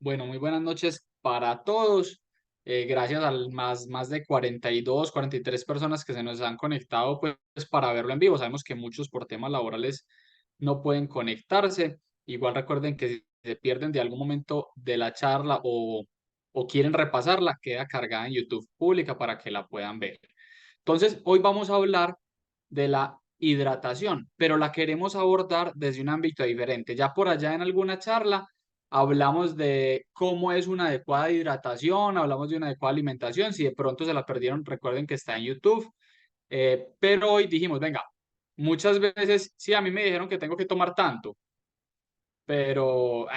Bueno, muy buenas noches para todos. Gracias a más de 42, 43 personas que se nos han conectado pues, para verlo en vivo. Sabemos que muchos por temas laborales no pueden conectarse. Igual recuerden que si se pierden de algún momento de la charla o quieren repasarla, queda cargada en YouTube pública para que la puedan ver. Entonces, hoy vamos a hablar de la hidratación, pero la queremos abordar desde un ámbito diferente. Ya por allá en alguna charla hablamos de cómo es una adecuada hidratación, hablamos de una adecuada alimentación. Si de pronto se la perdieron, recuerden que está en YouTube. Pero hoy dijimos, venga, muchas veces sí, a mí me dijeron que tengo que tomar tanto, pero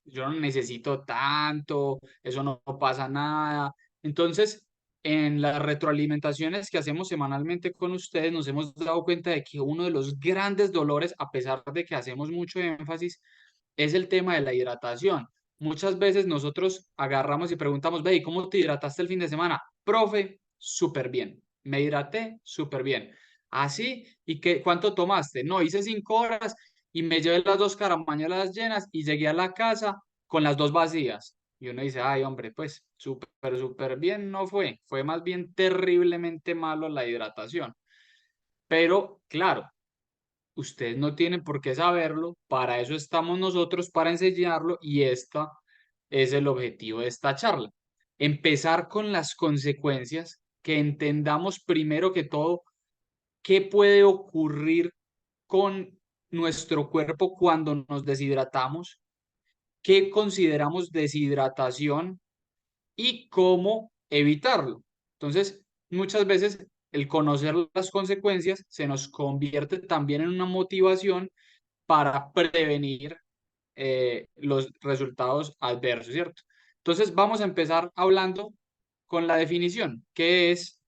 yo no necesito tanto, eso no pasa nada. Entonces, en las retroalimentaciones que hacemos semanalmente con ustedes, nos hemos dado cuenta de que uno de los grandes dolores, a pesar de que hacemos mucho énfasis, es el tema de la hidratación. Muchas veces nosotros agarramos y preguntamos, ve, ¿y cómo te hidrataste el fin de semana? Profe, súper bien. Me hidraté súper bien. ¿Así? ¿Y qué, cuánto tomaste? No, hice 5 horas y me llevé las dos caramañolas llenas y llegué a la casa con las dos vacías. Y uno dice, ay, hombre, pues súper bien no fue. Fue más bien terriblemente malo la hidratación. Pero, claro, ustedes no tienen por qué saberlo, para eso estamos nosotros, para enseñarlo, y esta es el objetivo de esta charla. Empezar con las consecuencias, que entendamos primero que todo qué puede ocurrir con nuestro cuerpo cuando nos deshidratamos, qué consideramos deshidratación y cómo evitarlo. Entonces, muchas veces el conocer las consecuencias se nos convierte también en una motivación para prevenir los resultados adversos, ¿cierto? Entonces, vamos a empezar hablando con la definición, que es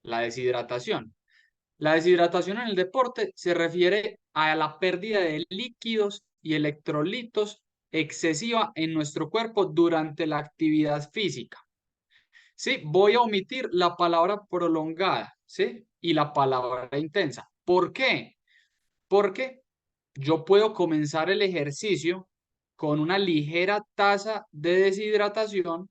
la deshidratación. La deshidratación en el deporte se refiere a la pérdida de líquidos y electrolitos excesiva en nuestro cuerpo durante la actividad física. Sí, voy a omitir la palabra prolongada, ¿sí? Y la palabra intensa. ¿Por qué? Porque yo puedo comenzar el ejercicio con una ligera tasa de deshidratación,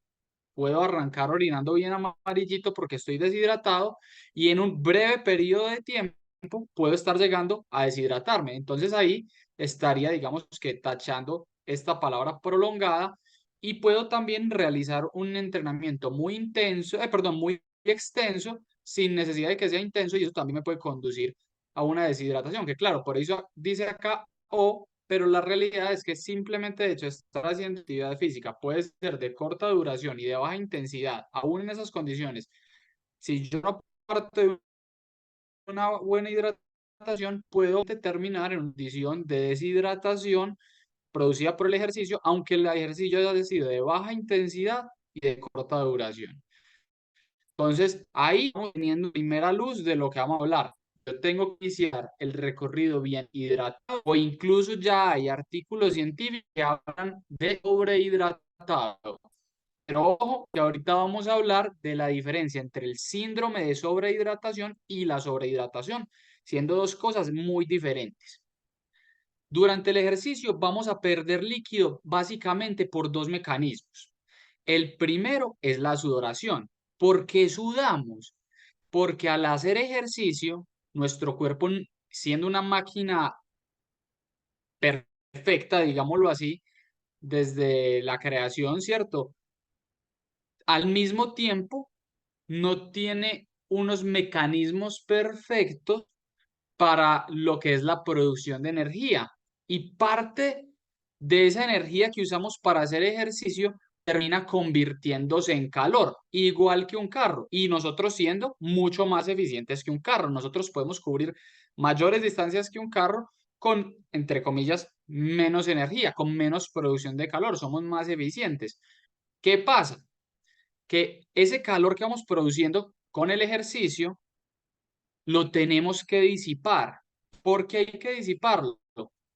puedo arrancar orinando bien amarillito porque estoy deshidratado y en un breve periodo de tiempo puedo estar llegando a deshidratarme. Entonces ahí estaría, digamos que tachando esta palabra prolongada y puedo también realizar un entrenamiento muy intenso, perdón, muy extenso sin necesidad de que sea intenso y eso también me puede conducir a una deshidratación, que claro, por eso dice acá o, pero la realidad es que simplemente de hecho estar haciendo actividad física puede ser de corta duración y de baja intensidad, aún en esas condiciones. Si yo no parto de una buena hidratación, puedo terminar en una condición de deshidratación producida por el ejercicio, aunque el ejercicio haya sido de baja intensidad y de corta duración. Entonces, ahí estamos teniendo primera luz de lo que vamos a hablar. Yo tengo que iniciar el recorrido bien hidratado o incluso ya hay artículos científicos que hablan de sobrehidratado. Pero ojo, que ahorita vamos a hablar de la diferencia entre el síndrome de sobrehidratación y la sobrehidratación, siendo dos cosas muy diferentes. Durante el ejercicio vamos a perder líquido básicamente por dos mecanismos. El primero es la sudoración. ¿Por qué sudamos? Porque al hacer ejercicio, nuestro cuerpo, siendo una máquina perfecta, digámoslo así, desde la creación, ¿cierto? Al mismo tiempo, no tiene unos mecanismos perfectos para lo que es la producción de energía. Y parte de esa energía que usamos para hacer ejercicio termina convirtiéndose en calor, igual que un carro, y nosotros siendo mucho más eficientes que un carro. Nosotros podemos cubrir mayores distancias que un carro con, entre comillas, menos energía, con menos producción de calor. Somos más eficientes. ¿Qué pasa? Que ese calor que vamos produciendo con el ejercicio lo tenemos que disipar. ¿Por qué hay que disiparlo?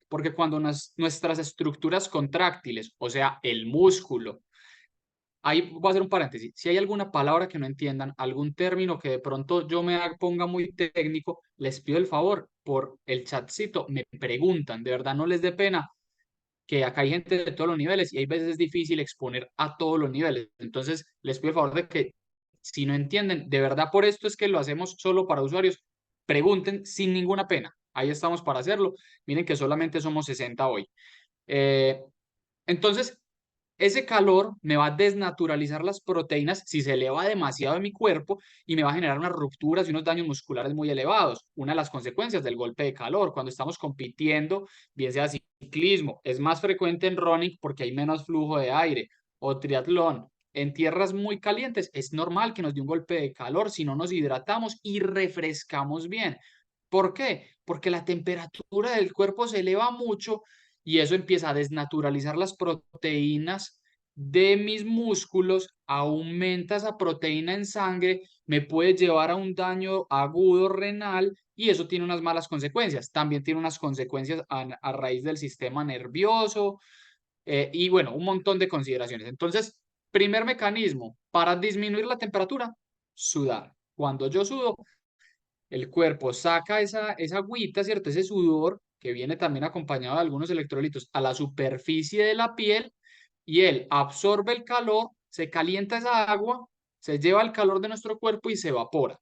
Porque cuando nuestras estructuras contráctiles, o sea, el músculo, ahí voy a hacer un paréntesis, si hay alguna palabra que no entiendan, algún término que de pronto yo me ponga muy técnico, les pido el favor por el chatcito, me preguntan, de verdad no les dé pena, que acá hay gente de todos los niveles y hay veces es difícil exponer a todos los niveles. Entonces, les pido el favor de que si no entienden, de verdad por esto es que lo hacemos solo para usuarios, pregunten sin ninguna pena. Ahí estamos para hacerlo. Miren que solamente somos 60 hoy. Eh, entonces, ese calor me va a desnaturalizar las proteínas si se eleva demasiado en mi cuerpo y me va a generar unas rupturas y unos daños musculares muy elevados. Una de las consecuencias del golpe de calor, cuando estamos compitiendo, bien sea ciclismo, es más frecuente en running porque hay menos flujo de aire, o triatlón. En tierras muy calientes es normal que nos dé un golpe de calor si no nos hidratamos y refrescamos bien. ¿Por qué? Porque la temperatura del cuerpo se eleva mucho y eso empieza a desnaturalizar las proteínas de mis músculos, aumenta esa proteína en sangre, me puede llevar a un daño agudo renal y eso tiene unas malas consecuencias. También tiene unas consecuencias a raíz del sistema nervioso y bueno, un montón de consideraciones. Entonces, primer mecanismo para disminuir la temperatura, sudar. Cuando yo sudo, el cuerpo saca esa agüita, ¿cierto? Ese sudor que viene también acompañado de algunos electrolitos a la superficie de la piel y él absorbe el calor, se calienta esa agua, se lleva el calor de nuestro cuerpo y se evapora.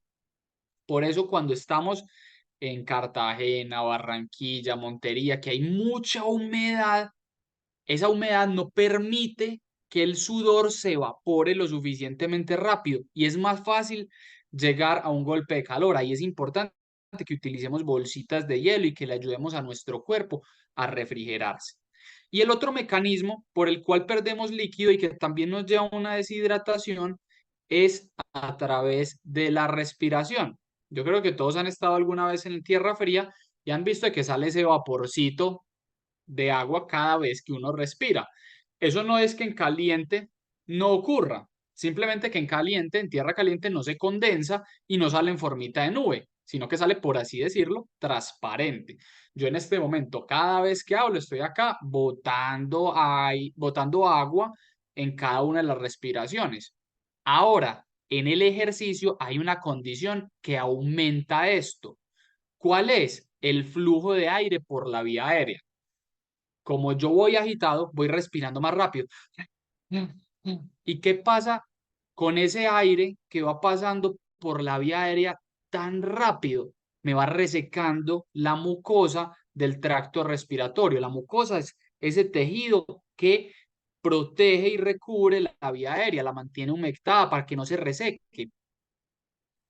Por eso cuando estamos en Cartagena, Barranquilla, Montería, que hay mucha humedad, esa humedad no permite que el sudor se evapore lo suficientemente rápido y es más fácil llegar a un golpe de calor. Ahí es importante que utilicemos bolsitas de hielo y que le ayudemos a nuestro cuerpo a refrigerarse. Y el otro mecanismo por el cual perdemos líquido y que también nos lleva a una deshidratación es a través de la respiración. Yo creo que todos han estado alguna vez en tierra fría y han visto que sale ese vaporcito de agua cada vez que uno respira. Eso no es que en caliente no ocurra, simplemente que en caliente, en tierra caliente, no se condensa y no sale en formita de nube, sino que sale, por así decirlo, transparente. Yo en este momento, cada vez que hablo, estoy acá botando agua en cada una de las respiraciones. Ahora, en el ejercicio hay una condición que aumenta esto. ¿Cuál es? El flujo de aire por la vía aérea. Como yo voy agitado, voy respirando más rápido. ¿Y qué pasa con ese aire que va pasando por la vía aérea tan rápido? Me va resecando la mucosa del tracto respiratorio. La mucosa es ese tejido que protege y recubre la vía aérea, la mantiene humectada para que no se reseque.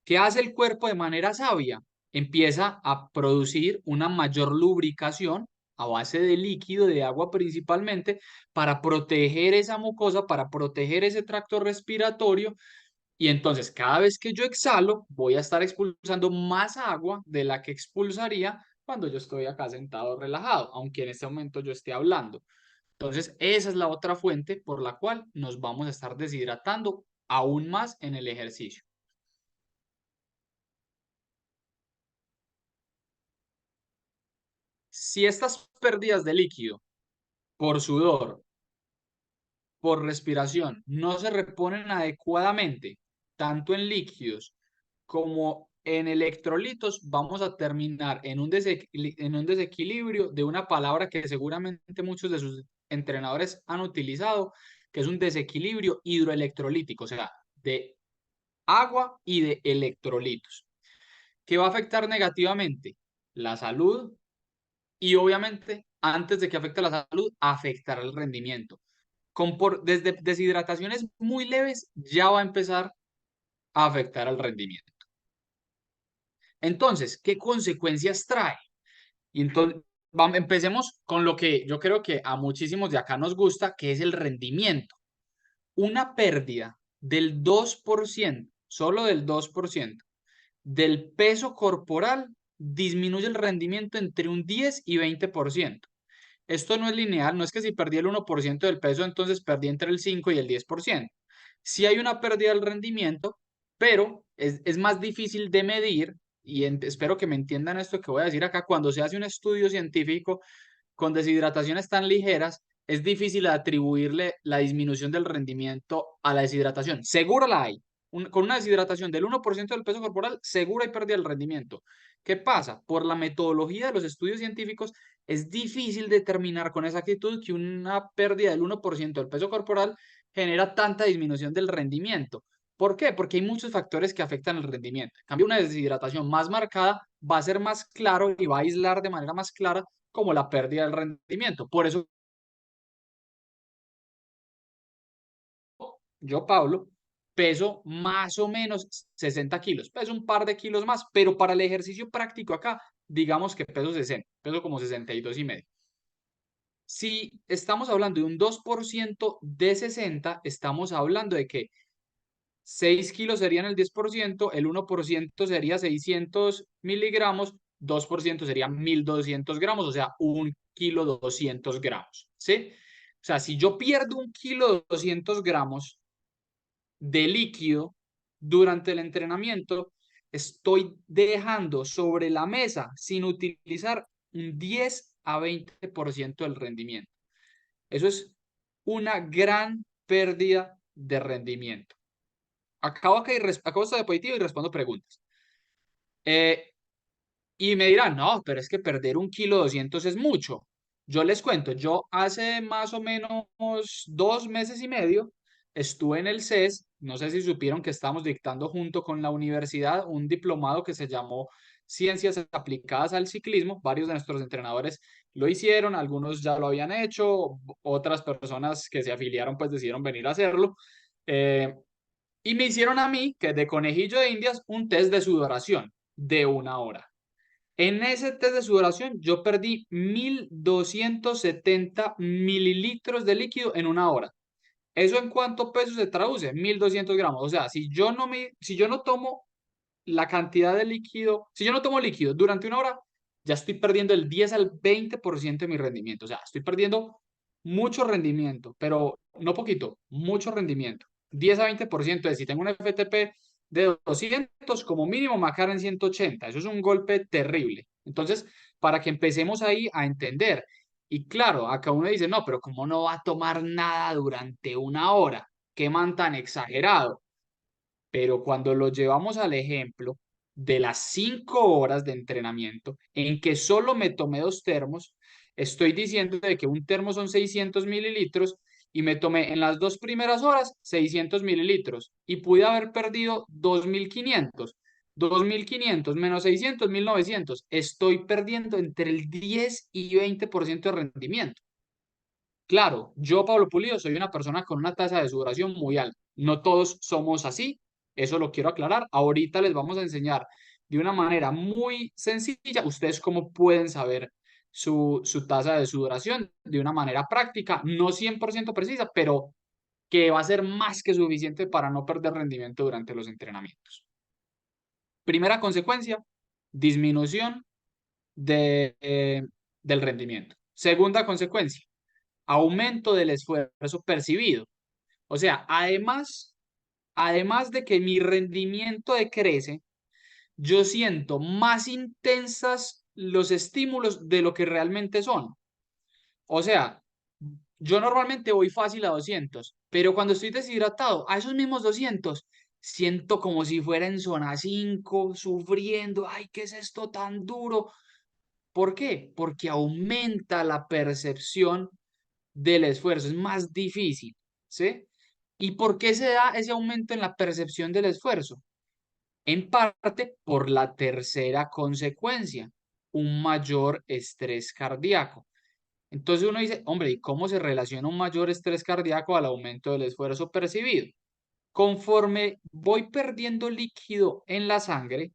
¿Qué hace el cuerpo de manera sabia? Empieza a producir una mayor lubricación a base de líquido, de agua principalmente, para proteger esa mucosa, para proteger ese tracto respiratorio. Y entonces cada vez que yo exhalo, voy a estar expulsando más agua de la que expulsaría cuando yo estoy acá sentado relajado, aunque en este momento yo esté hablando. Entonces, esa es la otra fuente por la cual nos vamos a estar deshidratando aún más en el ejercicio. Si estas pérdidas de líquido por sudor, por respiración, no se reponen adecuadamente, tanto en líquidos como en electrolitos, vamos a terminar en un desequilibrio de una palabra que seguramente muchos de sus entrenadores han utilizado, que es un desequilibrio hidroelectrolítico, o sea, de agua y de electrolitos, que va a afectar negativamente la salud y obviamente, antes de que afecte la salud, afectará el rendimiento. Desde deshidrataciones muy leves ya va a empezar a afectar al rendimiento. Entonces, ¿qué consecuencias trae? Y entonces, empecemos con lo que yo creo que a muchísimos de acá nos gusta, que es el rendimiento. Una pérdida del 2%, solo del 2%, del peso corporal disminuye el rendimiento entre un 10 y 20%. Esto no es lineal, no es que si perdí el 1% del peso, entonces perdí entre el 5 y el 10%. Sí hay una pérdida del rendimiento, pero es más difícil de medir y espero que me entiendan esto que voy a decir acá. Cuando se hace un estudio científico con deshidrataciones tan ligeras, es difícil atribuirle la disminución del rendimiento a la deshidratación. Seguro la hay. Con una deshidratación del 1% del peso corporal, seguro hay pérdida del rendimiento. ¿Qué pasa? Por la metodología de los estudios científicos, es difícil determinar con exactitud que una pérdida del 1% del peso corporal genera tanta disminución del rendimiento. ¿Por qué? Porque hay muchos factores que afectan el rendimiento. En cambio, una deshidratación más marcada va a ser más claro y va a aislar de manera más clara como la pérdida del rendimiento. Por eso yo, Pablo, peso más o menos 60 kilos, peso un par de kilos más, pero para el ejercicio práctico acá, digamos que peso 60, peso como 62 y medio. Si estamos hablando de un 2% de 60, estamos hablando de que 6 kilos serían el 10%, el 1% sería 600 miligramos, 2% serían 1200 gramos, o sea, 1 kilo 200 gramos, ¿sí? O sea, si yo pierdo 1 kilo 200 gramos de líquido durante el entrenamiento, estoy dejando sobre la mesa sin utilizar un 10 a 20% del rendimiento. Eso es una gran pérdida de rendimiento. Acabo esta diapositiva y respondo preguntas. Eh, y me dirán, no, pero es que perder 1 kilo 200 es mucho. Yo les cuento, yo hace más o menos 2 meses y medio estuve en el CES, no sé si supieron que estamos dictando junto con la universidad un diplomado que se llamó Ciencias Aplicadas al Ciclismo. Varios de nuestros entrenadores lo hicieron, algunos ya lo habían hecho, otras personas que se afiliaron pues decidieron venir a hacerlo. Eh, y me hicieron a mí, que de conejillo de Indias, un test de sudoración de 1 hora. En ese test de sudoración yo perdí 1270 mililitros de líquido en 1 hora. ¿Eso en cuánto peso se traduce? 1200 gramos. O sea, si yo no tomo la cantidad de líquido, si yo no tomo líquido durante 1 hora, ya estoy perdiendo el 10 al 20% de mi rendimiento. O sea, estoy perdiendo mucho rendimiento, pero no poquito, mucho rendimiento. 10 a 20%. Si tengo un FTP de 200, como mínimo me va en 180. Eso es un golpe terrible. Entonces, para que empecemos ahí a entender. Y claro, acá uno dice, no, pero ¿cómo no va a tomar nada durante 1 hora? ¿Qué man tan exagerado? Pero cuando lo llevamos al ejemplo de las 5 horas de entrenamiento, en que solo me tomé 2 termos, estoy diciendo de que un termo son 600 mililitros y me tomé en las 2 primeras horas 600 mililitros y pude haber perdido 2500. 2500 menos 600, 1900. Estoy perdiendo entre el 10 y 20% de rendimiento. Claro, yo, Pablo Pulido, soy una persona con una tasa de sudoración muy alta. No todos somos así, eso lo quiero aclarar. Ahorita les vamos a enseñar de una manera muy sencilla ustedes cómo pueden saber su tasa de sudoración de una manera práctica, no 100% precisa, pero que va a ser más que suficiente para no perder rendimiento durante los entrenamientos. Primera consecuencia, disminución del rendimiento. Segunda consecuencia, aumento del esfuerzo percibido. O sea, además de que mi rendimiento decrece, yo siento más intensas los estímulos de lo que realmente son. O sea, yo normalmente voy fácil a 200, pero cuando estoy deshidratado, a esos mismos 200, siento como si fuera en zona 5, sufriendo, ay, ¿qué es esto tan duro? ¿Por qué? Porque aumenta la percepción del esfuerzo, es más difícil, ¿sí? ¿Y por qué se da ese aumento en la percepción del esfuerzo? En parte por la tercera consecuencia, un mayor estrés cardíaco. Entonces uno dice, hombre, ¿y cómo se relaciona un mayor estrés cardíaco al aumento del esfuerzo percibido? Conforme voy perdiendo líquido en la sangre,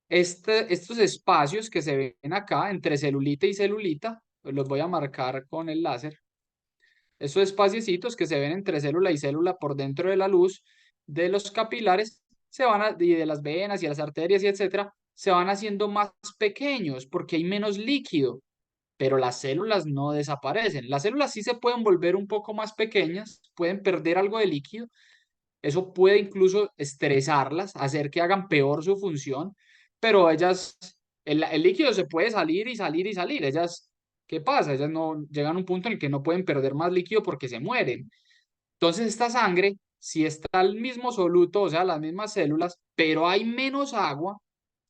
estos espacios que se ven acá entre celulita y celulita, pues los voy a marcar con el láser. Esos espaciecitos que se ven entre célula y célula por dentro de la luz de los capilares y de las venas y las arterias y etcétera, se van haciendo más pequeños porque hay menos líquido, pero las células no desaparecen. Las células sí se pueden volver un poco más pequeñas, pueden perder algo de líquido, eso puede incluso estresarlas, hacer que hagan peor su función, pero el líquido se puede salir y salir y salir. Ellas, ¿qué pasa? Ellas no llegan a un punto en el que no pueden perder más líquido porque se mueren. Entonces, esta sangre, si está el mismo soluto, o sea, las mismas células, pero hay menos agua,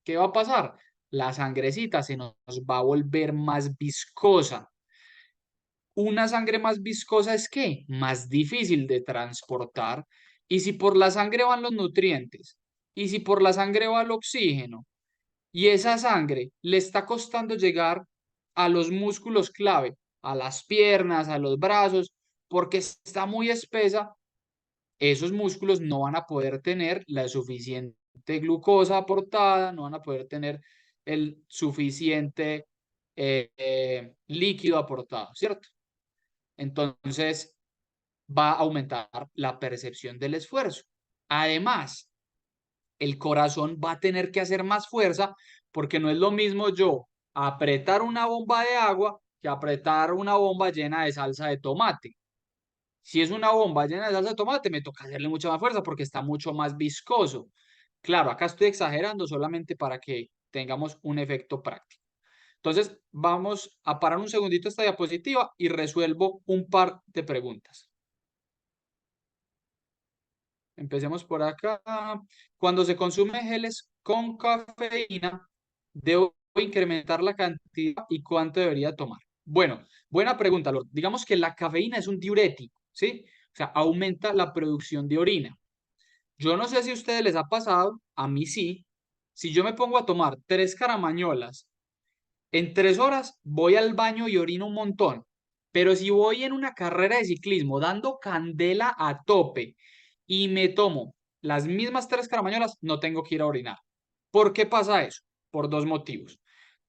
¿qué va a pasar? la sangrecita se nos va a volver más viscosa. Una sangre más viscosa es ¿qué? Más difícil de transportar. Y si por la sangre van los nutrientes, y si por la sangre va el oxígeno, y esa sangre le está costando llegar a los músculos clave, a las piernas, a los brazos, porque está muy espesa, esos músculos no van a poder tener la suficiente glucosa aportada, no van a poder tener el suficiente líquido aportado, ¿cierto? Entonces va a aumentar la percepción del esfuerzo. Además, el corazón va a tener que hacer más fuerza porque no es lo mismo yo apretar una bomba de agua que apretar una bomba llena de salsa de tomate. Si es una bomba llena de salsa de tomate, me toca hacerle mucha más fuerza porque está mucho más viscoso. Claro, acá estoy exagerando solamente para que tengamos un efecto práctico. Entonces, vamos a parar un segundito esta diapositiva y resuelvo un par de preguntas. Empecemos por acá. Cuando se consume geles con cafeína, ¿debo incrementar la cantidad y cuánto debería tomar? Bueno, buena pregunta, Lord. Digamos que la cafeína es un diurético, ¿sí? O sea, aumenta la producción de orina. Yo no sé si a ustedes les ha pasado, a mí sí. Si yo me pongo a tomar 3 caramañolas en 3 horas, voy al baño y orino un montón. Pero si voy en una carrera de ciclismo dando candela a tope y me tomo las mismas 3 caramañolas, no tengo que ir a orinar. ¿Por qué pasa eso? Por dos motivos.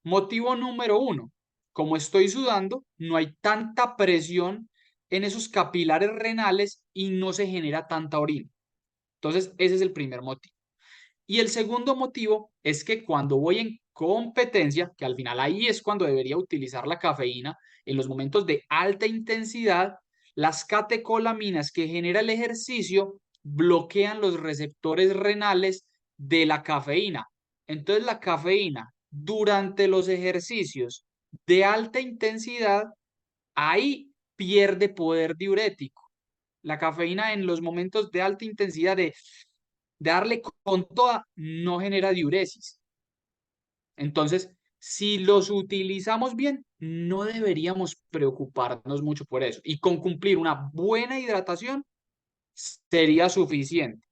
Motivo número uno, como estoy sudando, no hay tanta presión en esos capilares renales y no se genera tanta orina. Entonces, ese es el primer motivo. Y el segundo motivo es que cuando voy en competencia, que al final ahí es cuando debería utilizar la cafeína, en los momentos de alta intensidad, las catecolaminas que genera el ejercicio bloquean los receptores renales de la cafeína. Entonces la cafeína durante los ejercicios de alta intensidad, ahí pierde poder diurético. La cafeína en los momentos de alta intensidad de darle con toda no genera diuresis. Entonces, si los utilizamos bien, no deberíamos preocuparnos mucho por eso. Y con cumplir una buena hidratación sería suficiente.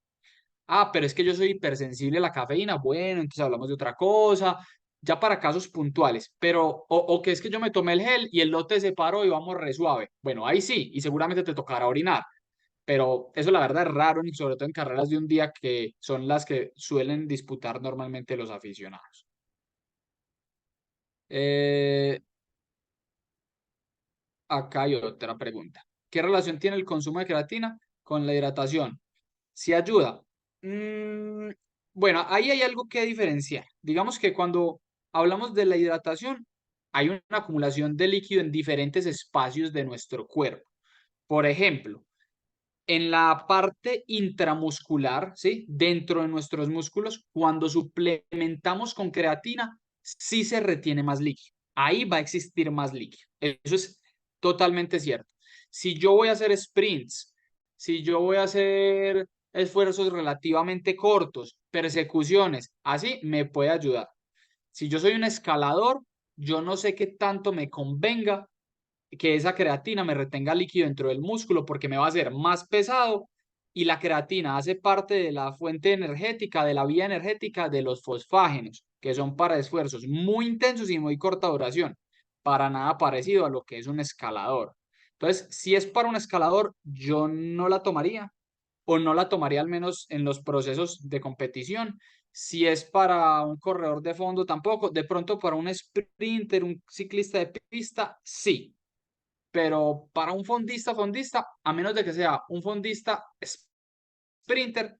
Ah, pero es que yo soy hipersensible a la cafeína. Bueno, entonces hablamos de otra cosa, ya para casos puntuales. Pero, o que es que yo me tomé el gel y el lote se paró y vamos re suave. Bueno, ahí sí, y seguramente te tocará orinar, pero eso la verdad es raro, y sobre todo en carreras de un día que son las que suelen disputar normalmente los aficionados. Eh, Acá hay otra pregunta. ¿Qué relación tiene el consumo de creatina con la hidratación? ¿Si ayuda? Mm, bueno, ahí hay algo que diferenciar. Digamos que cuando hablamos de la hidratación, hay una acumulación de líquido en diferentes espacios de nuestro cuerpo. Por ejemplo, en la parte intramuscular, ¿sí? Dentro de nuestros músculos, cuando suplementamos con creatina, sí se retiene más líquido. Ahí va a existir más líquido. Eso es totalmente cierto. Si yo voy a hacer sprints, si yo voy a hacer esfuerzos relativamente cortos, persecuciones, así me puede ayudar. Si yo soy un escalador, yo no sé qué tanto me convenga que esa creatina me retenga líquido dentro del músculo porque me va a hacer más pesado, y la creatina hace parte de la fuente energética, de la vía energética de los fosfágenos, que son para esfuerzos muy intensos y muy corta duración, para nada parecido a lo que es un escalador. Entonces, si es para un escalador, yo no la tomaría, o no la tomaría al menos en los procesos de competición. Si es para un corredor de fondo, tampoco. De pronto para un sprinter, un ciclista de pista, sí, pero para un fondista, a menos de que sea un fondista sprinter,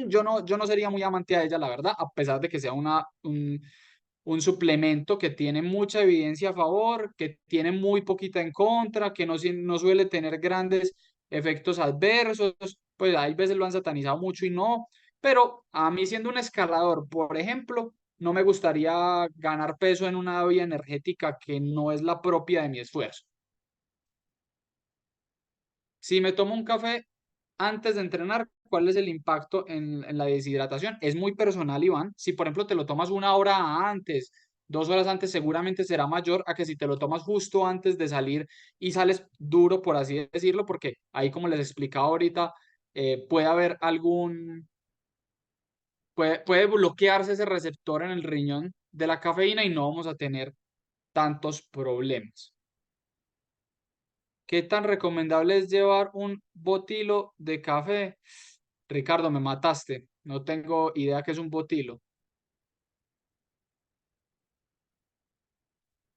yo no sería muy amante a ella, la verdad, a pesar de que sea un suplemento que tiene mucha evidencia a favor, que tiene muy poquita en contra, que no suele tener grandes efectos adversos. Pues hay veces lo han satanizado mucho y no, pero a mí, siendo un escalador, por ejemplo, no me gustaría ganar peso en una vía energética que no es la propia de mi esfuerzo. Si me tomo un café antes de entrenar, ¿cuál es el impacto en la deshidratación? Es muy personal, Iván. Si, por ejemplo, te lo tomas una hora antes, 2 horas antes seguramente será mayor a que si te lo tomas justo antes de salir y sales duro, por así decirlo, porque ahí, como les explicaba ahorita, puede haber puede bloquearse ese receptor en el riñón de la cafeína y no vamos a tener tantos problemas. ¿Qué tan recomendable es llevar un botilo de café? Ricardo, me mataste. No tengo idea qué es un botilo.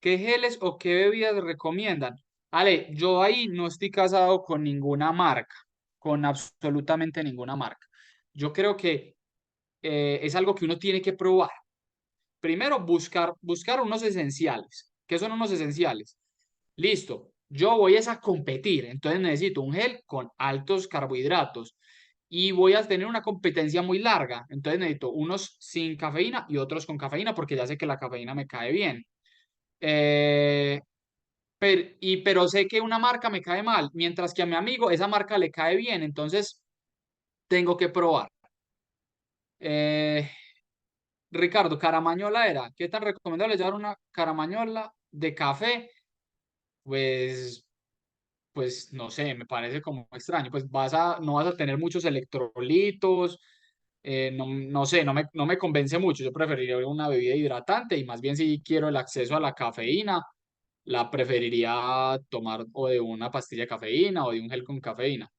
¿Qué geles o qué bebidas recomiendan? Ale, yo ahí no estoy casado con ninguna marca, con absolutamente ninguna marca. Yo creo que es algo que uno tiene que probar. Primero, buscar unos esenciales. ¿Qué son unos esenciales? Listo, yo voy a competir, entonces necesito un gel con altos carbohidratos y voy a tener una competencia muy larga, entonces necesito unos sin cafeína y otros con cafeína porque ya sé que la cafeína me cae bien. Eh, pero sé que una marca me cae mal, mientras que a mi amigo esa marca le cae bien, entonces tengo que probar. Eh, Ricardo, caramañola era. ¿Qué tan recomendable llevar una caramañola de café? Pues pues no sé, me parece como extraño, pues no vas a tener muchos electrolitos, no sé, no me convence mucho, yo preferiría una bebida hidratante y más bien si quiero el acceso a la cafeína, la preferiría tomar o de una pastilla de cafeína o de un gel con cafeína.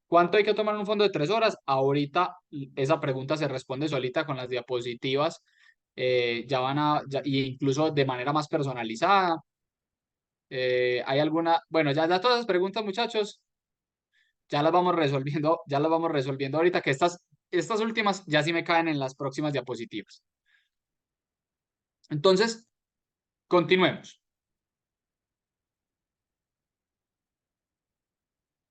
¿Cuánto hay que tomar en un fondo de 3 horas? Ahorita esa pregunta se responde solita con las diapositivas, y incluso de manera más personalizada. ¿Hay alguna? Bueno, ya todas las preguntas, muchachos, ya las vamos resolviendo ahorita, que estas últimas ya sí me caen en las próximas diapositivas. Entonces, continuemos.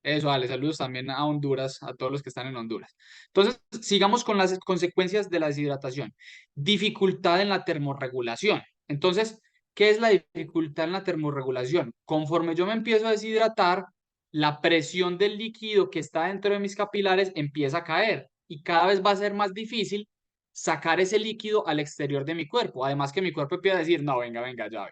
Eso, Ale, saludos también a Honduras, a todos los que están en Honduras. Entonces, sigamos con las consecuencias de la deshidratación. Dificultad en la termorregulación. Entonces, ¿qué es la dificultad en la termorregulación? Conforme yo me empiezo a deshidratar, la presión del líquido que está dentro de mis capilares empieza a caer y cada vez va a ser más difícil sacar ese líquido al exterior de mi cuerpo. Además que mi cuerpo empieza a decir, no, venga, venga, ya.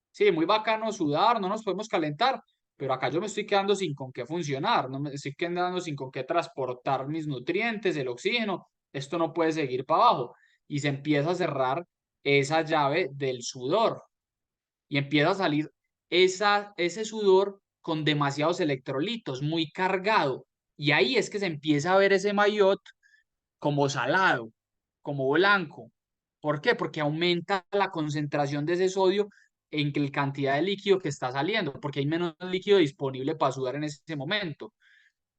Sí, muy bacano sudar, no nos podemos calentar, pero acá yo me estoy quedando sin con qué funcionar, no me estoy quedando sin con qué transportar mis nutrientes, el oxígeno, esto no puede seguir para abajo. Y se empieza a cerrar esa llave del sudor y empieza a salir ese sudor con demasiados electrolitos, muy cargado. Y ahí es que se empieza a ver ese maillot como salado, como blanco. ¿Por qué? Porque aumenta la concentración de ese sodio en la cantidad de líquido que está saliendo, porque hay menos líquido disponible para sudar en ese momento.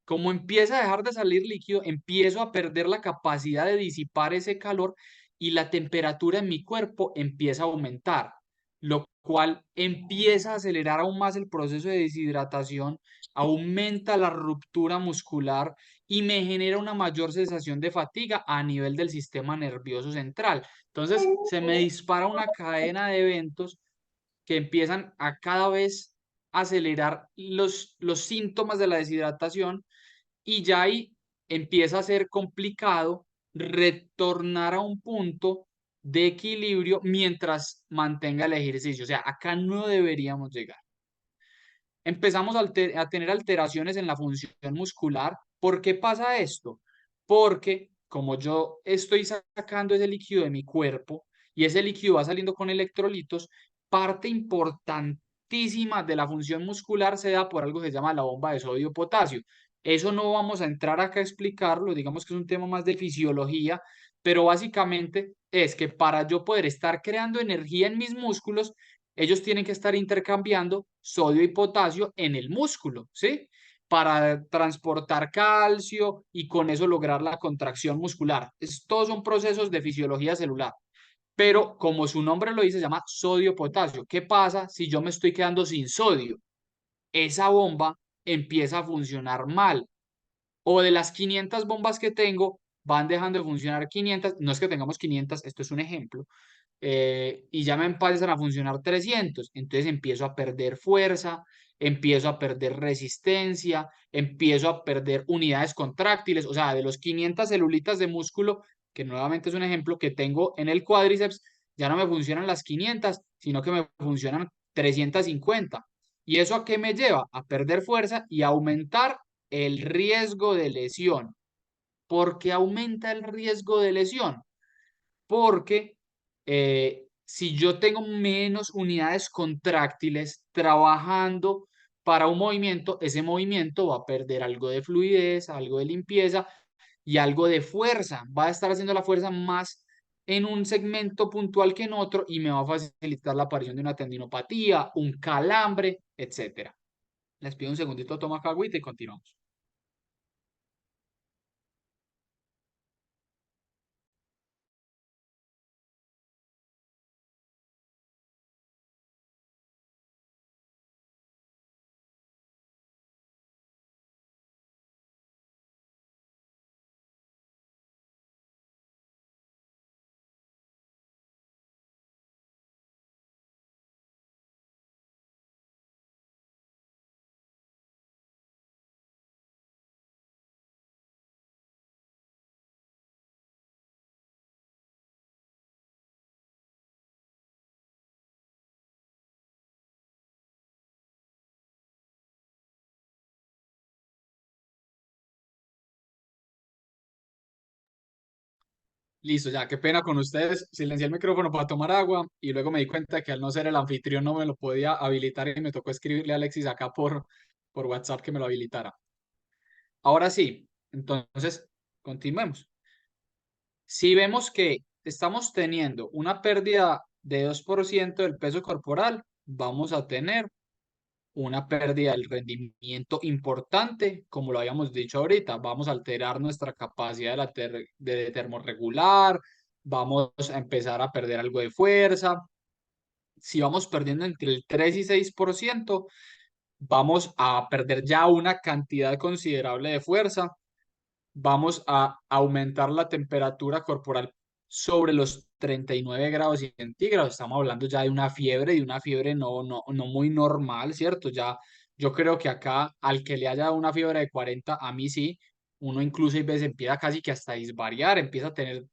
Como empieza a dejar de salir líquido, empiezo a perder la capacidad de disipar ese calor y la temperatura en mi cuerpo empieza a aumentar, lo cual empieza a acelerar aún más el proceso de deshidratación, aumenta la ruptura muscular y me genera una mayor sensación de fatiga a nivel del sistema nervioso central. Entonces, se me dispara una cadena de eventos que empiezan a cada vez acelerar los síntomas de la deshidratación y ya ahí empieza a ser complicado retornar a un punto de equilibrio mientras mantenga el ejercicio. O sea, acá no deberíamos llegar. Empezamos a tener alteraciones en la función muscular. ¿Por qué pasa esto? Porque como yo estoy sacando ese líquido de mi cuerpo y ese líquido va saliendo con electrolitos, parte importantísima de la función muscular se da por algo que se llama la bomba de sodio-potasio. Eso no vamos a entrar acá a explicarlo, digamos que es un tema más de fisiología, pero básicamente es que para yo poder estar creando energía en mis músculos, ellos tienen que estar intercambiando sodio y potasio en el músculo, ¿sí? Para transportar calcio y con eso lograr la contracción muscular. Todos son procesos de fisiología celular. Pero como su nombre lo dice, se llama sodio-potasio. ¿Qué pasa si yo me estoy quedando sin sodio? Esa bomba empieza a funcionar mal. O de las 500 bombas que tengo, van dejando de funcionar 500. No es que tengamos 500, esto es un ejemplo, y ya me empiezan a funcionar 300. Entonces empiezo a perder fuerza, empiezo a perder resistencia, empiezo a perder unidades contráctiles, o sea, de los 500 celulitas de músculo, que nuevamente es un ejemplo que tengo en el cuádriceps, Ya no me funcionan las 500, sino que me funcionan 350. ¿Y eso a qué me lleva? A perder fuerza y a aumentar el riesgo de lesión. ¿Por qué aumenta el riesgo de lesión? Porque si yo tengo menos unidades contráctiles trabajando para un movimiento, ese movimiento va a perder algo de fluidez, algo de limpieza y algo de fuerza. Va a estar haciendo la fuerza más en un segmento puntual que en otro y me va a facilitar la aparición de una tendinopatía, un calambre, etcétera. Les pido un segundito, toma agüita y continuamos. Listo, ya, qué pena con ustedes. Silencié el micrófono para tomar agua y luego me di cuenta que al no ser el anfitrión no me lo podía habilitar y me tocó escribirle a Alexis acá por WhatsApp que me lo habilitara. Ahora sí, entonces, continuemos. Si vemos que estamos teniendo una pérdida de 2% del peso corporal, vamos a tener una pérdida del rendimiento importante, como lo habíamos dicho ahorita, vamos a alterar nuestra capacidad de termorregular, vamos a empezar a perder algo de fuerza. Si vamos perdiendo entre el 3 y 6%, vamos a perder ya una cantidad considerable de fuerza, vamos a aumentar la temperatura corporal sobre los 39 grados centígrados. Estamos hablando ya de una fiebre no muy normal, ¿cierto? Ya yo creo que acá al que le haya dado una fiebre de 40, a mí sí, uno incluso a veces empieza casi que hasta a disvariar, empieza a tener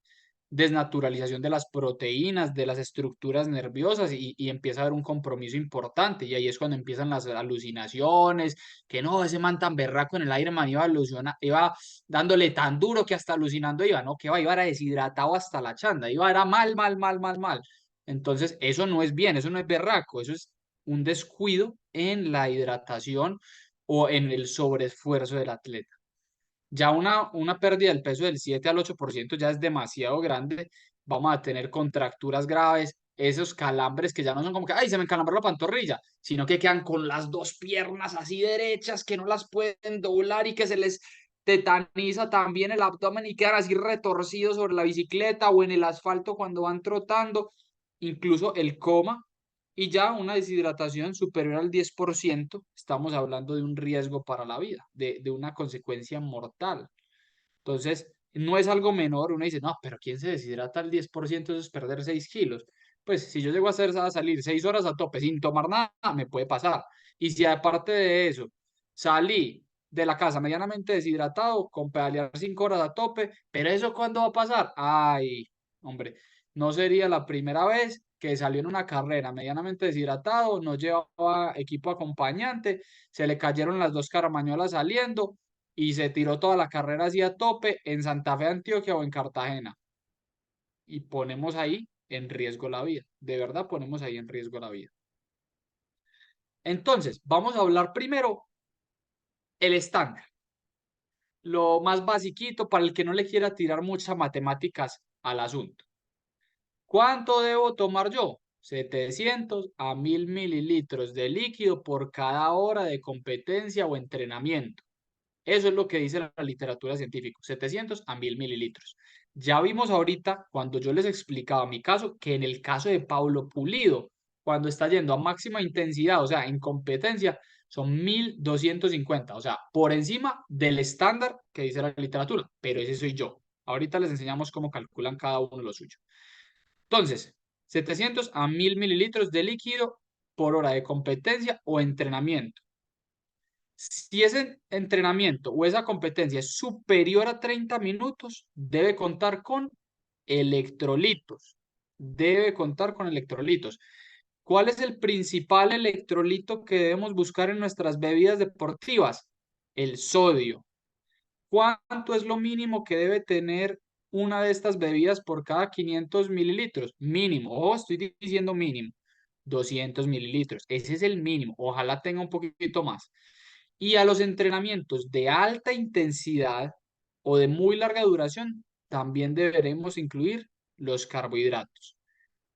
desnaturalización de las proteínas, de las estructuras nerviosas y empieza a haber un compromiso importante. Y ahí es cuando empiezan las alucinaciones, que no, ese man tan berraco en el aire, man, iba dándole tan duro que hasta alucinando iba, ¿no? Que iba era deshidratado hasta la chanda, iba era mal, mal, mal, mal, mal. Entonces, eso no es bien, eso no es berraco, eso es un descuido en la hidratación o en el sobreesfuerzo del atleta. Ya una pérdida del peso del 7 al 8% ya es demasiado grande. Vamos a tener contracturas graves, esos calambres que ya no son como que, ay, se me encalambra la pantorrilla, sino que quedan con las dos piernas así derechas, que no las pueden doblar y que se les tetaniza también el abdomen y quedan así retorcidos sobre la bicicleta o en el asfalto cuando van trotando, incluso el coma y ya una deshidratación superior al 10%, estamos hablando de un riesgo para la vida, de una consecuencia mortal. Entonces, no es algo menor, uno dice, no, pero ¿quién se deshidrata al 10%? Eso es perder 6 kilos. Pues si yo llego a salir 6 horas a tope sin tomar nada, me puede pasar. Y si aparte de eso, salí de la casa medianamente deshidratado, con pedalear 5 horas a tope, pero ¿eso cuándo va a pasar? Ay, hombre, no sería la primera vez que salió en una carrera medianamente deshidratado, no llevaba equipo acompañante, se le cayeron las dos caramañolas saliendo y se tiró toda la carrera así a tope en Santa Fe, Antioquia o en Cartagena. Y ponemos ahí en riesgo la vida. De verdad ponemos ahí en riesgo la vida. Entonces, vamos a hablar primero el estándar, lo más basiquito para el que no le quiera tirar muchas matemáticas al asunto. ¿Cuánto debo tomar yo? 700 a 1000 mililitros de líquido por cada hora de competencia o entrenamiento. Eso es lo que dice la literatura científica, 700 a 1000 mililitros. Ya vimos ahorita, cuando yo les explicaba mi caso, que en el caso de Pablo Pulido, cuando está yendo a máxima intensidad, o sea, en competencia, son 1250, o sea, por encima del estándar que dice la literatura, pero ese soy yo. Ahorita les enseñamos cómo calculan cada uno lo suyo. Entonces, 700 a 1000 mililitros de líquido por hora de competencia o entrenamiento. Si ese entrenamiento o esa competencia es superior a 30 minutos, debe contar con electrolitos. debe contar con electrolitos. ¿Cuál es el principal electrolito que debemos buscar en nuestras bebidas deportivas? El sodio. ¿Cuánto es lo mínimo que debe tener una de estas bebidas por cada 500 mililitros? Mínimo. Oh, estoy diciendo mínimo. 200 mililitros. Ese es el mínimo. Ojalá tenga un poquito más. Y a los entrenamientos de alta intensidad o de muy larga duración, también deberemos incluir los carbohidratos,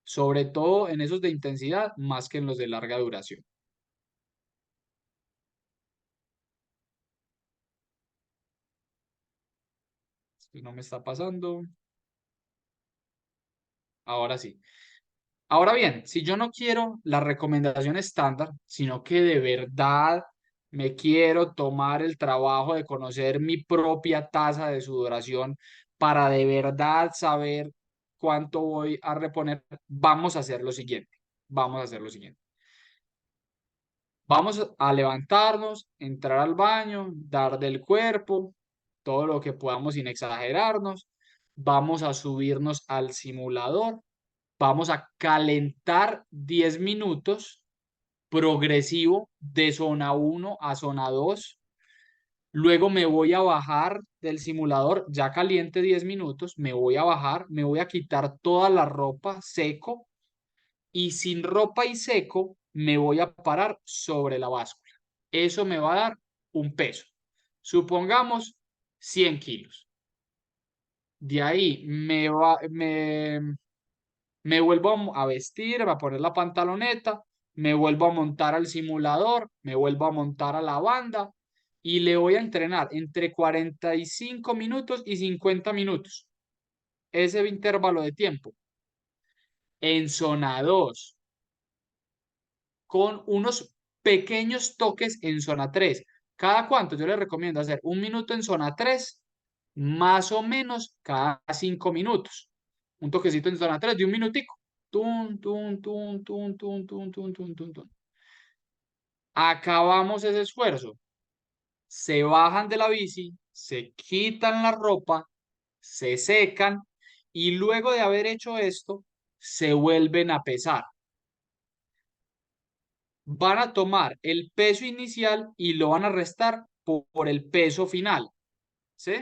sobre todo en esos de intensidad más que en los de larga duración. Esto no me está pasando. Ahora sí. Ahora bien, si yo no quiero la recomendación estándar, sino que de verdad me quiero tomar el trabajo de conocer mi propia tasa de sudoración para de verdad saber cuánto voy a reponer, vamos a hacer lo siguiente. Vamos a hacer lo siguiente. Vamos a levantarnos, entrar al baño, dar del cuerpo, todo lo que podamos sin exagerarnos. Vamos a subirnos al simulador. Vamos a calentar 10 minutos progresivo de zona 1 a zona 2. Luego me voy a bajar del simulador ya caliente 10 minutos. Me voy a bajar, me voy a quitar toda la ropa seco y sin ropa y seco me voy a parar sobre la báscula. Eso me va a dar un peso. Supongamos 100 kilos. De ahí me vuelvo a vestir, a poner la pantaloneta, me vuelvo a montar al simulador, me vuelvo a montar a la banda y le voy a entrenar entre 45 minutos y 50 minutos. Ese intervalo de tiempo. En zona 2 con unos pequeños toques en zona 3. ¿Cada cuánto? Yo les recomiendo hacer 1 minuto en zona 3, más o menos cada 5 minutos. Un toquecito en zona 3 de 1 minutico. Tun, tun, tun, tun, tun, tun, tun, tun, tun, tun. Acabamos ese esfuerzo. Se bajan de la bici, se quitan la ropa, se secan y luego de haber hecho esto, se vuelven a pesar. Van a tomar el peso inicial y lo van a restar por el peso final, ¿sí?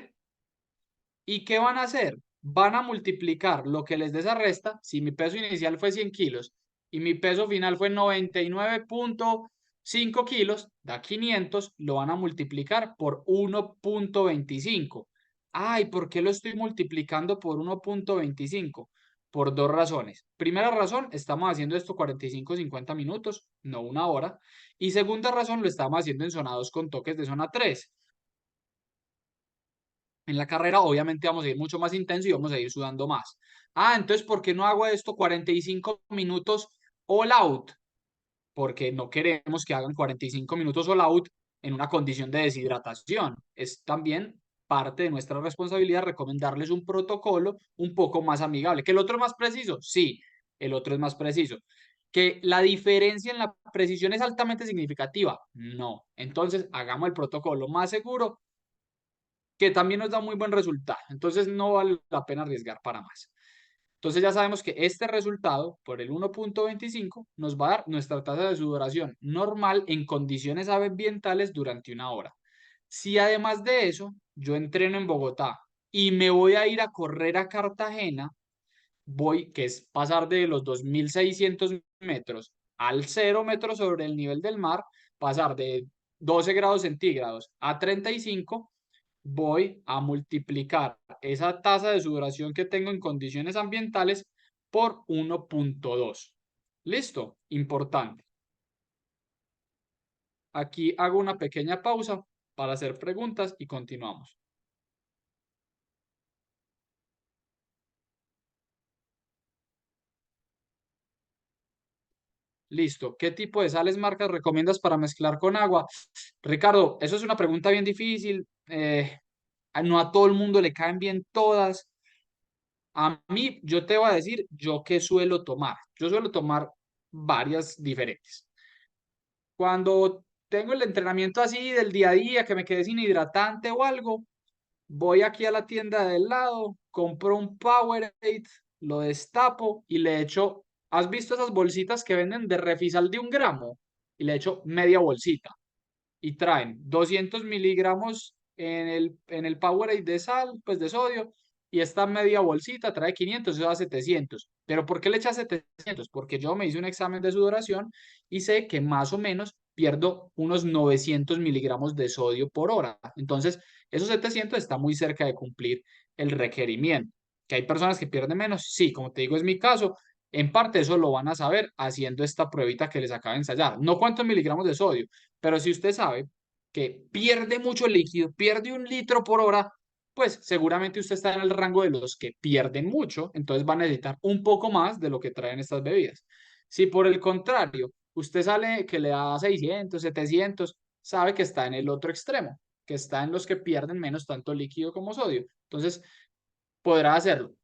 ¿Y qué van a hacer? Van a multiplicar lo que les des a resta. Si mi peso inicial fue 100 kilos y mi peso final fue 99,5 kilos, da 500, lo van a multiplicar por 1,25. Ay, ¿por qué lo estoy multiplicando por 1,25? Por dos razones. Primera razón, estamos haciendo esto 45, 50 minutos, no una hora. Y segunda razón, lo estamos haciendo en zona 2 con toques de zona 3. En la carrera, obviamente, vamos a ir mucho más intenso y vamos a ir sudando más. Ah, entonces, ¿por qué no hago esto 45 minutos all out? Porque no queremos que hagan 45 minutos all out en una condición de deshidratación. Es también parte de nuestra responsabilidad recomendarles un protocolo un poco más amigable. ¿Que el otro es más preciso? Sí, el otro es más preciso. ¿Que la diferencia en la precisión es altamente significativa? No. Entonces, hagamos el protocolo más seguro que también nos da muy buen resultado. Entonces no vale la pena arriesgar para más. Entonces ya sabemos que este resultado por el 1,25 nos va a dar nuestra tasa de sudoración normal en condiciones ambientales durante una hora. Si además de eso yo entreno en Bogotá y me voy a ir a correr a Cartagena, que es pasar de los 2.600 metros al 0 metros sobre el nivel del mar, pasar de 12 grados centígrados a 35, voy a multiplicar esa tasa de sudoración que tengo en condiciones ambientales por 1,2. ¿Listo? Importante. Aquí hago una pequeña pausa para hacer preguntas y continuamos. Listo. ¿Qué tipo de sales marcas recomiendas para mezclar con agua? Ricardo, eso es una pregunta bien difícil. No a todo el mundo le caen bien todas. A mí, yo te voy a decir, yo qué suelo tomar. Yo suelo tomar varias diferentes. Cuando tengo el entrenamiento así del día a día, que me quedé sin hidratante o algo, voy aquí a la tienda del lado, compro un Powerade, lo destapo y le echo, ¿has visto esas bolsitas que venden de Refisal de 1 gramo? Y le echo media bolsita y traen 200 miligramos en el Powerade de sal, pues de sodio, y esta media bolsita trae 500, eso da 700. ¿Pero por qué le echas 700? Porque yo me hice un examen de sudoración y sé que más o menos pierdo unos 900 miligramos de sodio por hora. Entonces, esos 700 está muy cerca de cumplir el requerimiento. ¿Que hay personas que pierden menos? Sí, como te digo, es mi caso. En parte eso lo van a saber haciendo esta pruebita que les acabo de ensayar. No cuántos miligramos de sodio, pero si usted sabe que pierde mucho líquido, pierde 1 litro por hora, pues seguramente usted está en el rango de los que pierden mucho, entonces va a necesitar un poco más de lo que traen estas bebidas. Si por el contrario, usted sale que le da 600, 700, sabe que está en el otro extremo, que está en los que pierden menos tanto líquido como sodio. Entonces, podrá hacerlo.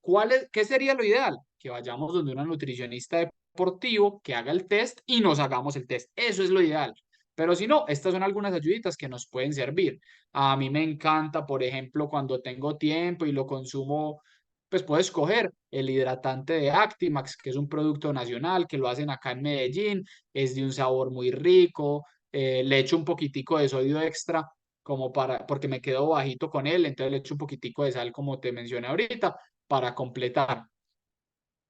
¿Qué sería lo ideal? Que vayamos donde una nutricionista deportivo, que haga el test y nos hagamos el test. Eso es lo ideal. Pero si no, estas son algunas ayuditas que nos pueden servir. A mí me encanta, por ejemplo, cuando tengo tiempo y lo consumo, pues puedo escoger el hidratante de Actimax, que es un producto nacional, que lo hacen acá en Medellín, es de un sabor muy rico, le echo un poquitico de sodio extra como porque me quedo bajito con él, entonces le echo un poquitico de sal, como te mencioné ahorita, para completar.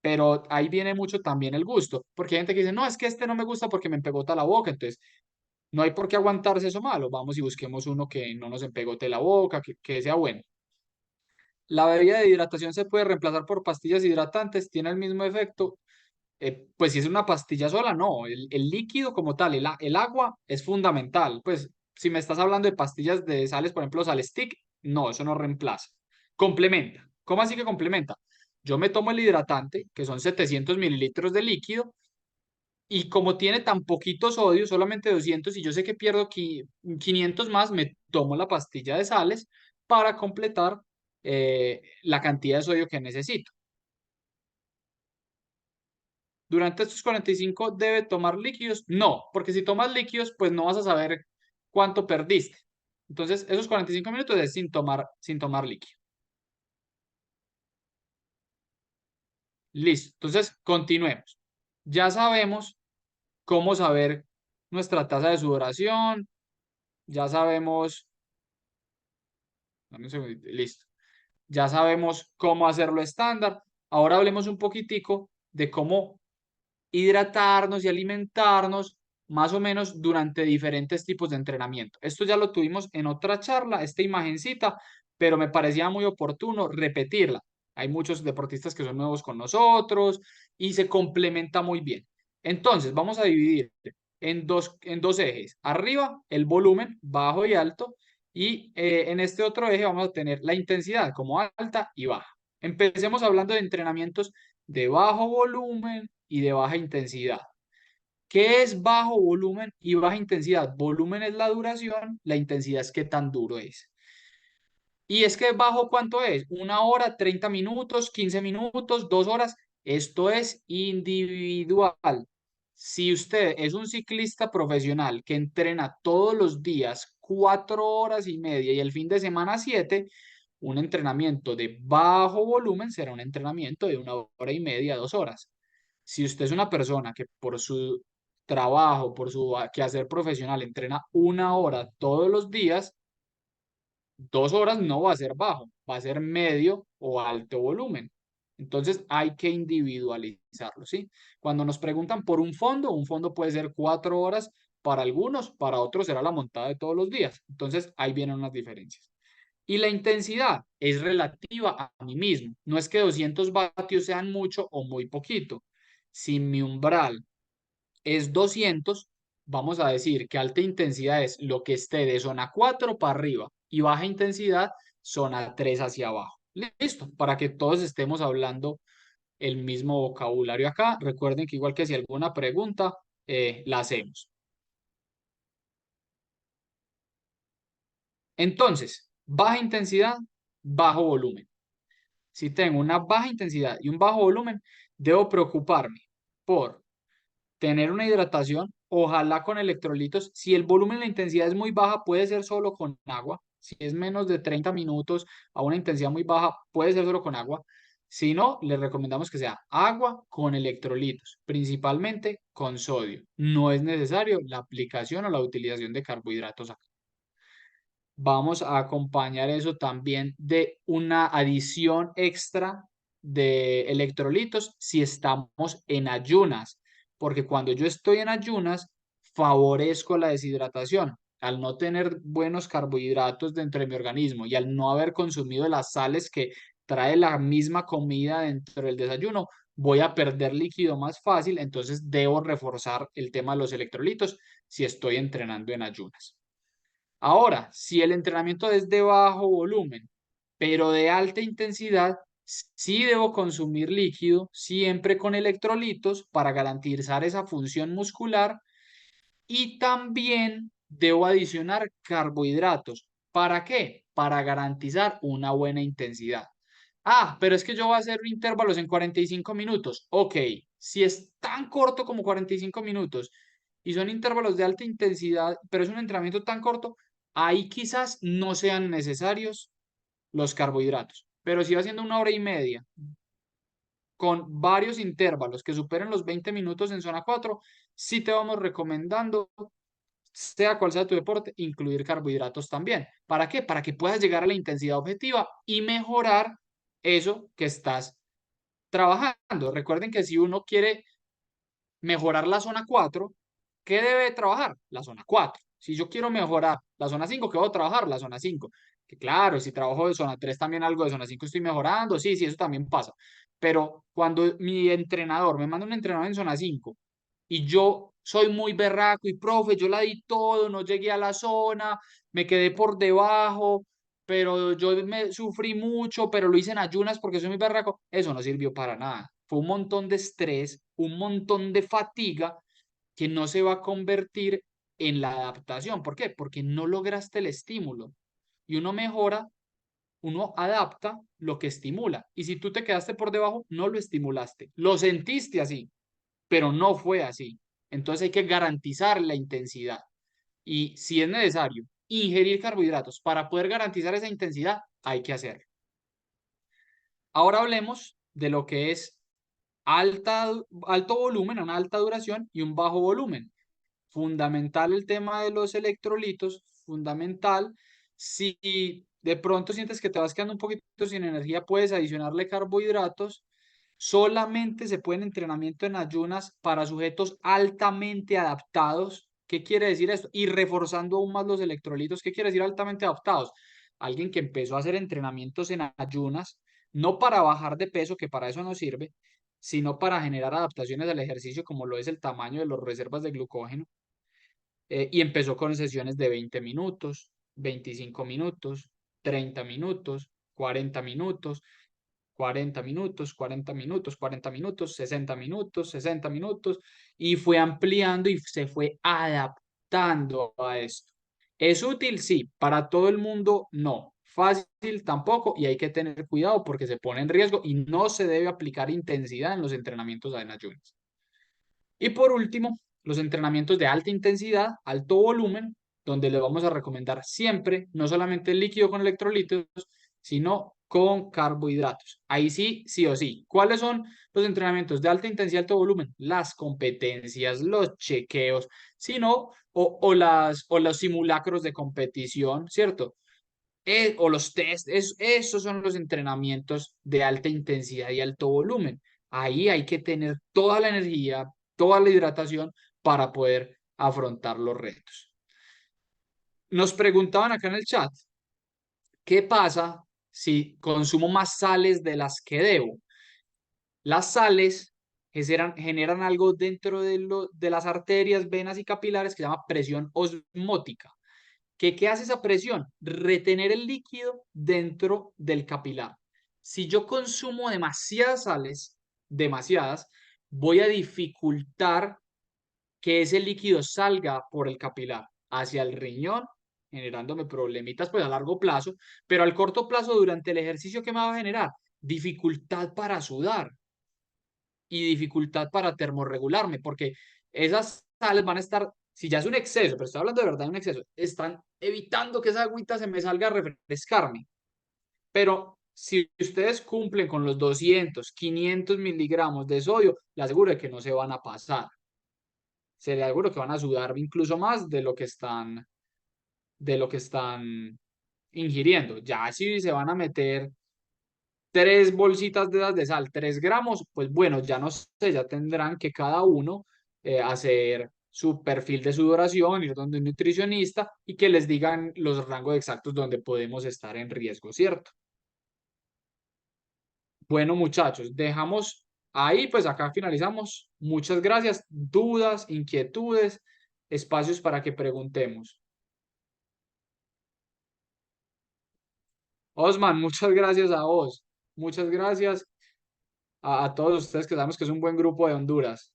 Pero ahí viene mucho también el gusto, porque hay gente que dice, no, es que este no me gusta porque me empegota la boca, entonces no hay por qué aguantarse eso malo, vamos y busquemos uno que no nos empegote la boca, que sea bueno. La bebida de hidratación se puede reemplazar por pastillas hidratantes, tiene el mismo efecto. Pues si es una pastilla sola, no, el líquido como tal, el agua es fundamental. Pues si me estás hablando de pastillas de sales, por ejemplo, Salestick, no, eso no reemplaza. Complementa. ¿Cómo así que complementa? Yo me tomo el hidratante, que son 700 mililitros de líquido, y como tiene tan poquito sodio, solamente 200, y yo sé que pierdo 500 más, me tomo la pastilla de sales para completar la cantidad de sodio que necesito. Durante estos 45 debe tomar líquidos. No, porque si tomas líquidos, pues no vas a saber cuánto perdiste. Entonces, esos 45 minutos es sin tomar líquido. Listo. Entonces, continuemos. Ya sabemos cómo saber nuestra tasa de sudoración. Ya sabemos, dame un segundito, listo. Ya sabemos cómo hacerlo estándar. Ahora hablemos un poquitico de cómo hidratarnos y alimentarnos más o menos durante diferentes tipos de entrenamiento. Esto ya lo tuvimos en otra charla, esta imagencita, pero me parecía muy oportuno repetirla. Hay muchos deportistas que son nuevos con nosotros y se complementa muy bien. Entonces, vamos a dividir en dos ejes. Arriba, el volumen, bajo y alto, y en este otro eje vamos a tener la intensidad como alta y baja. Empecemos hablando de entrenamientos de bajo volumen y de baja intensidad. ¿Qué es bajo volumen y baja intensidad? Volumen es la duración, la intensidad es qué tan duro es. Y es que bajo cuánto es, 1 hora, 30 minutos, 15 minutos, 2 horas. Esto es individual. Si usted es un ciclista profesional que entrena todos los días 4 horas y media y el fin de semana 7, un entrenamiento de bajo volumen será un entrenamiento de 1 hora y media, 2 horas. Si usted es una persona que por su trabajo, por su quehacer profesional, entrena 1 hora todos los días, 2 horas no va a ser bajo, va a ser medio o alto volumen. Entonces hay que individualizarlo, ¿sí? Cuando nos preguntan por un fondo puede ser 4 horas para algunos, para otros será la montada de todos los días. Entonces ahí vienen unas diferencias. Y la intensidad es relativa a mí mismo. No es que 200 vatios sean mucho o muy poquito. Si mi umbral es 200, vamos a decir que alta intensidad es lo que esté de zona 4 para arriba y baja intensidad zona 3 hacia abajo. Listo, para que todos estemos hablando el mismo vocabulario acá. Recuerden que igual que si alguna pregunta, la hacemos. Entonces, baja intensidad, bajo volumen. Si tengo una baja intensidad y un bajo volumen, debo preocuparme por tener una hidratación, ojalá con electrolitos. Si el volumen y la intensidad es muy baja, puede ser solo con agua. Si es menos de 30 minutos a una intensidad muy baja, puede ser solo con agua. Si no, les recomendamos que sea agua con electrolitos, principalmente con sodio. No es necesario la aplicación o la utilización de carbohidratos acá. Vamos a acompañar eso también de una adición extra de electrolitos si estamos en ayunas, porque cuando yo estoy en ayunas, favorezco la deshidratación. Al no tener buenos carbohidratos dentro de mi organismo y al no haber consumido las sales que trae la misma comida dentro del desayuno, voy a perder líquido más fácil, entonces debo reforzar el tema de los electrolitos si estoy entrenando en ayunas. Ahora, si el entrenamiento es de bajo volumen, pero de alta intensidad, sí debo consumir líquido, siempre con electrolitos para garantizar esa función muscular y también debo adicionar carbohidratos. ¿Para qué? Para garantizar una buena intensidad. Ah, pero es que yo voy a hacer intervalos en 45 minutos. Ok, si es tan corto como 45 minutos y son intervalos de alta intensidad, pero es un entrenamiento tan corto, ahí quizás no sean necesarios los carbohidratos. Pero si va haciendo 1 hora y media con varios intervalos que superen los 20 minutos en zona 4, sí te vamos recomendando, sea cual sea tu deporte, incluir carbohidratos también. ¿Para qué? Para que puedas llegar a la intensidad objetiva y mejorar eso que estás trabajando. Recuerden que si uno quiere mejorar la zona 4, ¿qué debe trabajar? La zona 4. Si yo quiero mejorar la zona 5, ¿qué debo trabajar? La zona 5. Que claro, si trabajo de zona 3, también algo de zona 5 estoy mejorando. Sí, sí, eso también pasa. Pero cuando mi entrenador me manda un entrenador en zona 5 y yo soy muy berraco y profe, yo la di todo, no llegué a la zona, me quedé por debajo, pero yo me sufrí mucho, pero lo hice en ayunas porque soy muy berraco, eso no sirvió para nada. Fue un montón de estrés, un montón de fatiga que no se va a convertir en la adaptación. ¿Por qué? Porque no lograste el estímulo y uno mejora, uno adapta lo que estimula. Y si tú te quedaste por debajo, no lo estimulaste, lo sentiste así, pero no fue así. Entonces hay que garantizar la intensidad. Y si es necesario ingerir carbohidratos para poder garantizar esa intensidad, hay que hacerlo. Ahora hablemos de lo que es alto volumen, una alta duración y un bajo volumen. Fundamental el tema de los electrolitos, fundamental. Si de pronto sientes que te vas quedando un poquito sin energía, puedes adicionarle carbohidratos. Solamente se puede en entrenamiento en ayunas para sujetos altamente adaptados. ¿Qué quiere decir esto? Y reforzando aún más los electrolitos. ¿Qué quiere decir altamente adaptados? Alguien que empezó a hacer entrenamientos en ayunas, no para bajar de peso, que para eso no sirve, sino para generar adaptaciones al ejercicio, como lo es el tamaño de las reservas de glucógeno. Y empezó con sesiones de 20 minutos, 25 minutos, 30 minutos, 40 minutos, 40 minutos, 40 minutos, 40 minutos, 60 minutos, 60 minutos, y fue ampliando y se fue adaptando a esto. ¿Es útil? Sí. Para todo el mundo, no. Fácil tampoco, y hay que tener cuidado porque se pone en riesgo y no se debe aplicar intensidad en los entrenamientos en ayunas. Y por último, los entrenamientos de alta intensidad, alto volumen, donde le vamos a recomendar siempre, no solamente el líquido con electrolitos, sino con carbohidratos. Ahí sí, sí o sí. ¿Cuáles son los entrenamientos de alta intensidad, alto volumen? Las competencias, los chequeos, sino, o los simulacros de competición, ¿cierto? O los test, esos son los entrenamientos de alta intensidad y alto volumen. Ahí hay que tener toda la energía, toda la hidratación para poder afrontar los retos. Nos preguntaban acá en el chat, ¿qué pasa si consumo más sales de las que debo? Las sales generan algo dentro de las arterias, venas y capilares que se llama presión osmótica. ¿Qué hace esa presión? Retener el líquido dentro del capilar. Si yo consumo demasiadas sales, demasiadas, voy a dificultar que ese líquido salga por el capilar hacia el riñón, generándome problemitas pues a largo plazo, pero al corto plazo durante el ejercicio que me va a generar dificultad para sudar y dificultad para termorregularme, porque esas sales van a estar, si ya es un exceso, pero estoy hablando de verdad de un exceso, están evitando que esa agüita se me salga a refrescarme. Pero Si ustedes cumplen con los 200, 500 miligramos de sodio, les aseguro de que no se van a pasar. Se les aseguro que van a sudar incluso más de lo que están ingiriendo. Ya si se van a meter 3 bolsitas de esas de sal, 3 gramos, pues bueno, ya no sé, ya tendrán que cada uno hacer su perfil de sudoración, ir donde un nutricionista y que les digan los rangos exactos donde podemos estar en riesgo, ¿cierto? Bueno, muchachos, dejamos ahí, pues acá finalizamos. Muchas gracias. Dudas, inquietudes, espacios para que preguntemos. Osman, muchas gracias a vos. Muchas gracias a todos ustedes que sabemos que es un buen grupo de Honduras.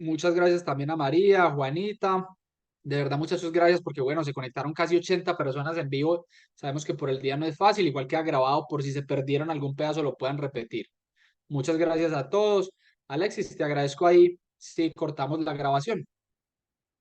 Muchas gracias también a María, a Juanita. De verdad, muchachos, gracias porque, bueno, se conectaron casi 80 personas en vivo. Sabemos que por el día no es fácil, igual que ha grabado, por si se perdieron algún pedazo lo puedan repetir. Muchas gracias a todos. Alexis, te agradezco ahí si cortamos la grabación.